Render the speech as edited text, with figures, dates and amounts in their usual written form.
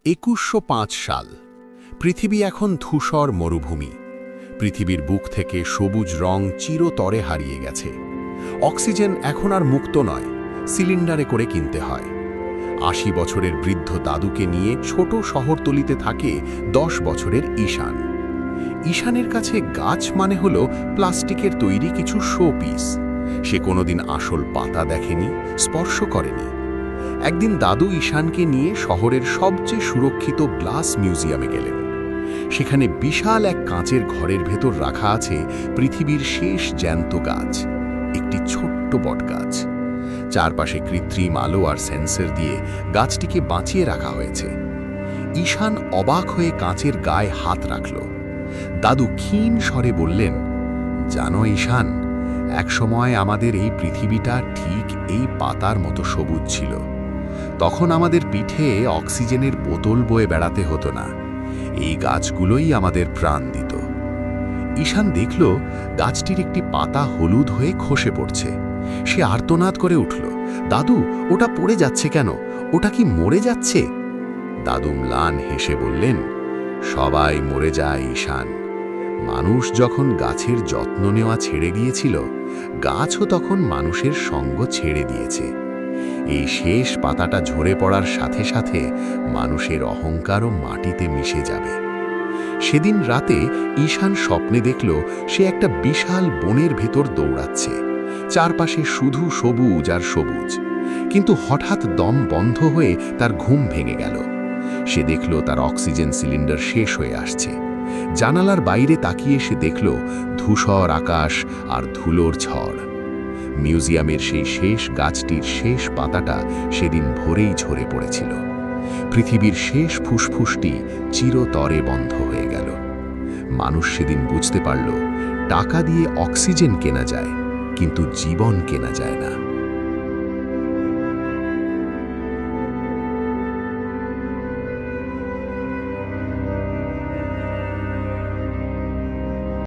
2105 সাল। পৃথিবী এখন ধূসর মরুভূমি। পৃথিবীর বুক থেকে সবুজ রং চিরতরে হারিয়ে গেছে। অক্সিজেন এখন আর মুক্ত নয়, সিলিন্ডারে করে কিনতে হয়। ৮০ বছরের বৃদ্ধ দাদুকে নিয়ে ছোট শহরতলিতে থাকে ১০ বছরের ঈশান। ঈশানের কাছে গাছ মানে হলো প্লাস্টিকের তৈরি কিছু শো পিস। সে কোনোদিন আসল পাতা দেখেনি, স্পর্শ করেনি। একদিন দাদু ঈশানকে নিয়ে শহরের সবচেয়ে সুরক্ষিত গ্লাস মিউজিয়ামে গেলেন। সেখানে বিশাল এক কাঁচের ঘরের ভেতর রাখা আছে পৃথিবীর শেষ জ্যান্ত গাছ, একটি ছোট্ট বটগাছ। চারপাশে কৃত্রিম আলো আর সেন্সর দিয়ে গাছটিকে বাঁচিয়ে রাখা হয়েছে। ঈশান অবাক হয়ে কাঁচের গায়ে হাত রাখল। দাদু ক্ষীণ স্বরে বললেন, জানো ঈশান, একসময় আমাদের এই পৃথিবীটা ঠিক এই পাতার মতো সবুজ ছিল। তখন আমাদের পিঠে অক্সিজেনের বোতল বয়ে বেড়াতে হতো না। এই গাছগুলোই আমাদের প্রাণ দিত। ঈশান দেখল গাছটির একটি পাতা হলুদ হয়ে খসে পড়ছে। সে আর্তনাদ করে উঠল, দাদু, ওটা পড়ে যাচ্ছে কেন? ওটা কি মরে যাচ্ছে? দাদু ম্লান হেসে বললেন, সবাই মরে যায় ঈশান। মানুষ যখন গাছের যত্ন নেওয়া ছেড়ে দিয়েছিল, গাছও তখন মানুষের সঙ্গ ছেড়ে দিয়েছে। এই শেষ পাতাটা ঝরে পড়ার সাথে সাথে মানুষের অহংকারও মাটিতে মিশে যাবে। সেদিন রাতে ঈশান স্বপ্নে দেখল সে একটা বিশাল বনের ভেতর দৌড়াচ্ছে। চারপাশে শুধু সবুজ আর সবুজ। কিন্তু হঠাৎ দম বন্ধ হয়ে তার ঘুম ভেঙে গেল। সে দেখল তার অক্সিজেন সিলিন্ডার শেষ হয়ে আসছে। জানালার বাইরে তাকিয়ে সে দেখল ধূসর আকাশ আর ধুলোর ঝড়। মিউজিয়ামের সেই শেষ গাছটির শেষ পাতাটা সেদিন ভোরেই ঝরে পড়েছিল। পৃথিবীর শেষ ফুসফুসটি চিরতরে বন্ধ হয়ে গেল। মানুষ সেদিন বুঝতে পারল, টাকা দিয়ে অক্সিজেন কেনা যায়, কিন্তু জীবন কেনা যায় না।